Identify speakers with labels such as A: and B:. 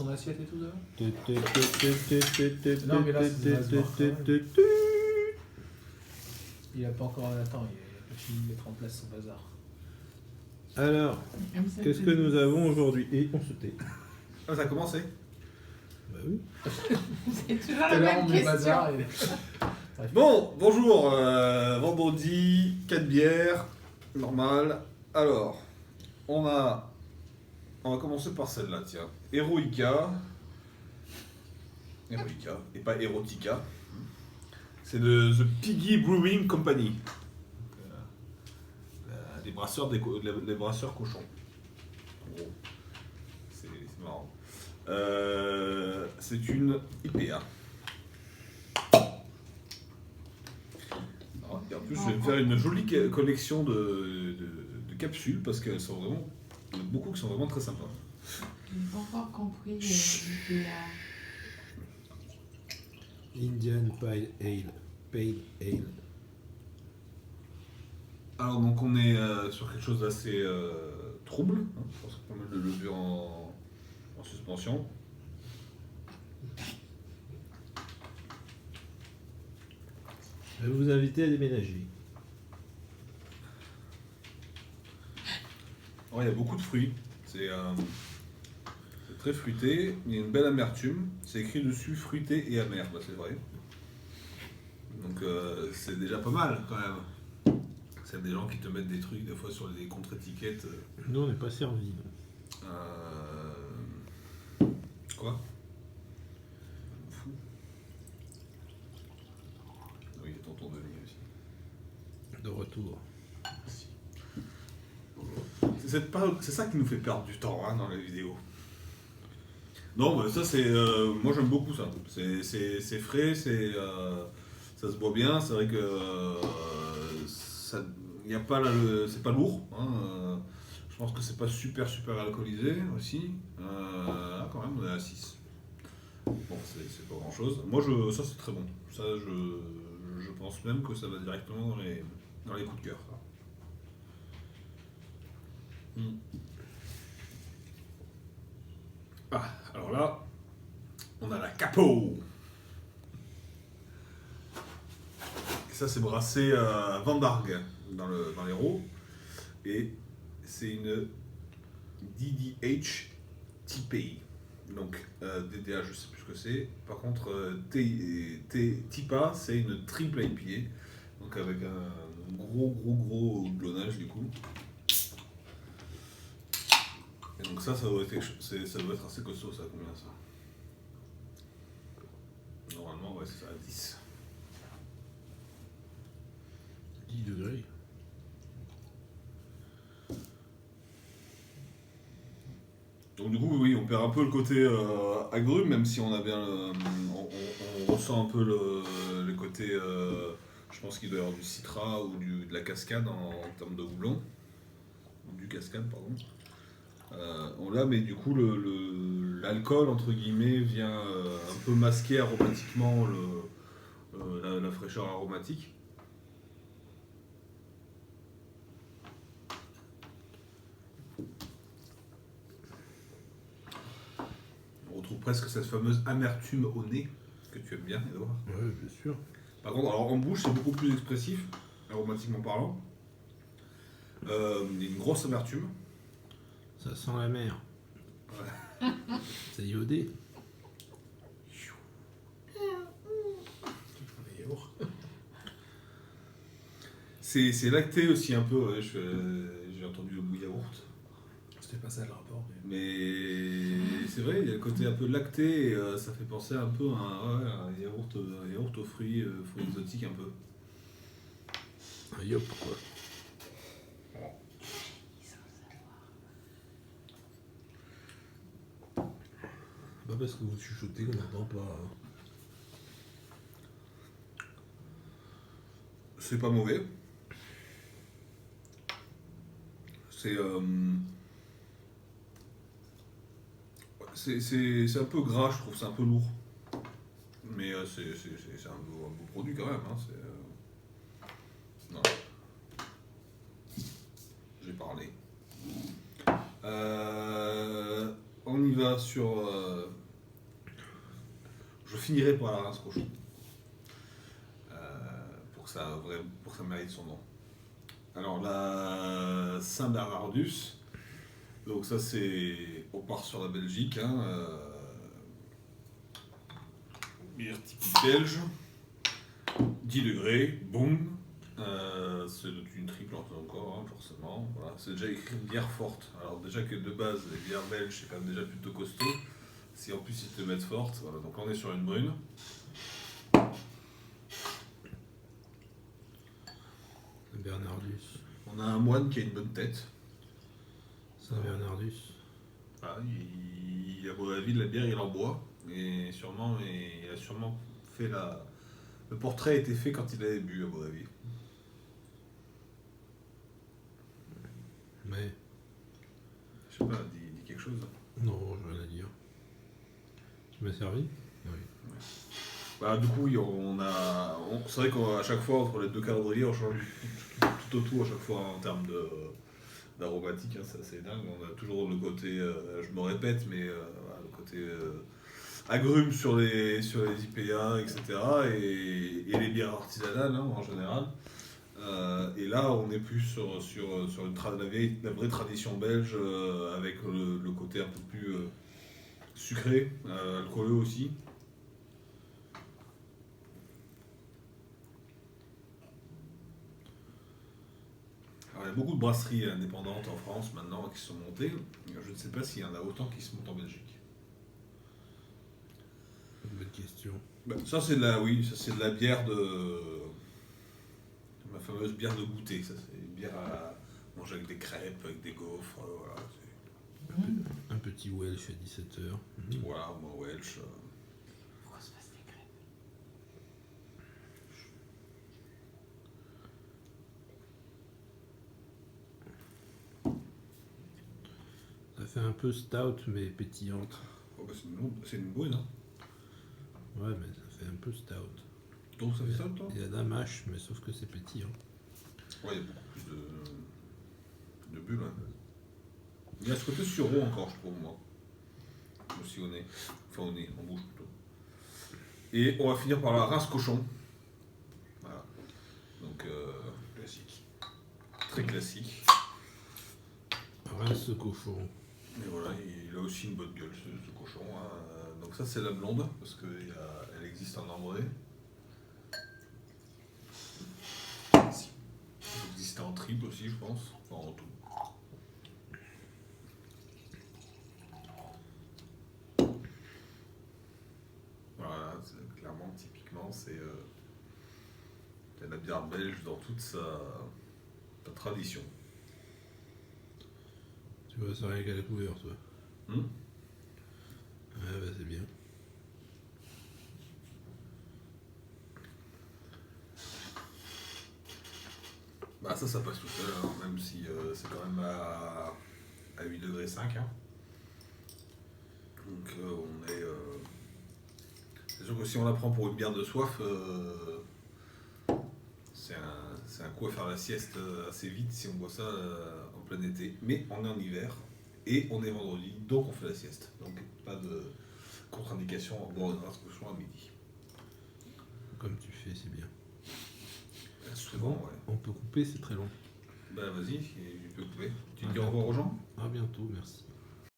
A: assiette et tout ça.
B: Non, mais là, ça se voit quand même. Il a pas encore un attend, il a pas fini de mettre en place son bazar.
C: Alors, qu'est-ce que nous avons aujourd'hui? Et on se tait.
D: Ah, ça a commencé.
C: Bah oui.
E: C'est toujours
B: Tout à
E: la
B: l'heure,
E: même
B: on met
E: question.
B: bazar et...
D: Bon, bonjour, vendredi, 4 bières, normal. Alors, on va commencer par celle-là, tiens. Heroica, et pas Erotica. C'est de The Piggy Brewing Company. Les brasseurs, les brasseurs cochons. En gros. C'est marrant. C'est une IPA. Et en plus, je vais me faire une jolie collection de capsules parce qu'elles sont vraiment. Il y en a beaucoup qui sont vraiment très sympas.
E: Je n'ai pas encore compris l'idée.
C: Indian Pale Ale. Pale Ale.
D: Alors, donc, on est sur quelque chose d'assez trouble. Hein. Je pense qu'il y a pas mal de levure en suspension.
C: Je vais vous inviter à déménager.
D: Ouais, il y a beaucoup de fruits. C'est très fruité. Il y a une belle amertume. C'est écrit dessus fruité et amer. Bah, c'est vrai. Donc c'est déjà pas mal quand même. C'est des gens qui te mettent des trucs des fois sur les contre-étiquettes.
C: Nous, on n'est pas servis.
D: Quoi? Fou. Oui, il y a tonton Denis aussi.
C: De retour.
D: C'est ça qui nous fait perdre du temps hein, dans les vidéos. Non, bah, ça c'est. Moi j'aime beaucoup ça. C'est frais, ça se boit bien. C'est vrai que. Y a pas c'est pas lourd. Hein, je pense que c'est pas super alcoolisé aussi. Quand même, on est à 6. Bon, c'est pas grand chose. Moi, ça c'est très bon. Ça, je pense même que ça va directement dans les coups de cœur. Ah, alors là, on a la Capo. Et ça, c'est brassé à Vandargue, dans l'Hérault. Et c'est une DDH TIPA. Donc, DDH, je sais plus ce que c'est. Par contre, TIPA, c'est une triple IPA. Donc, avec un gros houblonnage, du coup. Et donc ça doit être assez costaud, ça, combien ça? Normalement, ouais, c'est ça, 10.
C: 10 degrés.
D: Donc du coup, oui, on perd un peu le côté agrume, même si on a bien on ressent un peu le côté, je pense qu'il doit y avoir du citra ou de la cascade en termes de houblon. Du cascade, pardon. On l'a, mais du coup, l'alcool, entre guillemets, vient un peu masquer aromatiquement la fraîcheur aromatique. On retrouve presque cette fameuse amertume au nez, que tu aimes bien, Edouard.
C: Oui, bien sûr.
D: Par contre, alors en bouche, c'est beaucoup plus expressif, aromatiquement parlant. Il y a une grosse amertume.
C: Ça sent la mer.
D: Ouais.
C: C'est iodé.
D: C'est lacté aussi un peu, ouais, j'ai entendu le goût yaourt.
B: C'était pas ça le rapport.
D: Mais c'est vrai, il y a le côté un peu lacté, et, ça fait penser un peu à un yaourt aux fruits exotiques un peu.
C: Un yop, quoi. Pas parce que vous chuchotez qu'on n'entend pas. Hein.
D: C'est pas mauvais. C'est un peu gras, je trouve, c'est un peu lourd. Mais c'est un beau produit quand même. Hein, non. J'ai parlé. On y va sur je finirai par la race cochon. Pour que ça mérite son nom. Alors la Saint-Bernardus, donc ça c'est, on part sur la Belgique, hein, bière typique belge, 10 degrés, boum, c'est une triple encore, hein, forcément, voilà. C'est déjà écrit une bière forte, alors déjà que de base les bières belges c'est quand même déjà plutôt costaud, si en plus ils te mettent forte, voilà. Donc là on est sur une brune.
C: Bernardus.
D: On a un moine qui a une bonne tête.
C: Saint-Bernardus.
D: Ah, à mon avis, de la bière, il en boit. Et il a sûrement fait la. Le portrait a été fait quand il avait bu, à mon avis.
C: Mais.
D: Je sais pas, dis quelque chose.
C: Non, j'ai rien à dire. Tu m'as servi? Oui.
D: Bah, du coup, oui, c'est vrai qu'à chaque fois, entre les deux calendriers, on change tout autour à chaque fois en termes d'aromatique, hein, c'est assez dingue. On a toujours le côté, je me répète, mais voilà, le côté agrumes sur les IPA, etc. Et les bières artisanales, hein, en général. Et là, on est plus sur la vraie tradition belge, avec le côté un peu plus sucré, alcooleux aussi. Alors, il y a beaucoup de brasseries indépendantes en France maintenant qui sont montées. Je ne sais pas s'il y en a autant qui se montent en Belgique.
C: Bonne question.
D: Bah, ça c'est de la bière ma fameuse bière de goûter. Ça c'est une bière à manger avec des crêpes, avec des gaufres, voilà.
C: Un petit Welsh à 17h.
D: Voilà, moi Welsh.
E: Faut qu'on se fasse des crêpes.
C: Ça fait un peu stout mais pétillante.
D: Oh, bah, c'est une brune, hein.
C: Ouais, mais ça fait un peu stout.
D: Donc ça fait ça, toi?
C: Il y a de la mâche, mais sauf que c'est pétillant.
D: Ouais, il y a beaucoup plus de bulles. Hein. Il y a ce côté sureau encore, je trouve, moi. Aussi au nez. Enfin, au nez, en bouche plutôt. Et on va finir par la race cochon. Voilà. Donc, classique. Très classique.
C: Rince cochon.
D: Et voilà, il a aussi une bonne gueule, ce cochon. Hein. Donc ça, c'est la blonde, parce qu'elle existe en ambré. Elle existe en triple aussi, je pense. Enfin, en tout. Voilà, clairement, typiquement, c'est la bière belge dans toute sa tradition.
C: Tu vois, ça rien qu'à la couleur, toi.
D: Hmm.
C: Ouais, bah c'est bien.
D: Bah ça passe tout seul, hein, même si c'est quand même à 8 degrés 5. Hein. Donc on est... C'est sûr que si on la prend pour une bière de soif, c'est un coup à faire la sieste assez vite si on boit ça en plein été. Mais on est en hiver et on est vendredi, donc on fait la sieste. Donc pas de contre-indication en boire une race cochon à midi.
C: Comme tu fais, c'est bien.
D: Souvent, ouais.
C: On peut couper, c'est très long.
D: Bah vas-y, tu peux couper. Tu te dis au revoir aux gens ?
C: À bientôt, merci.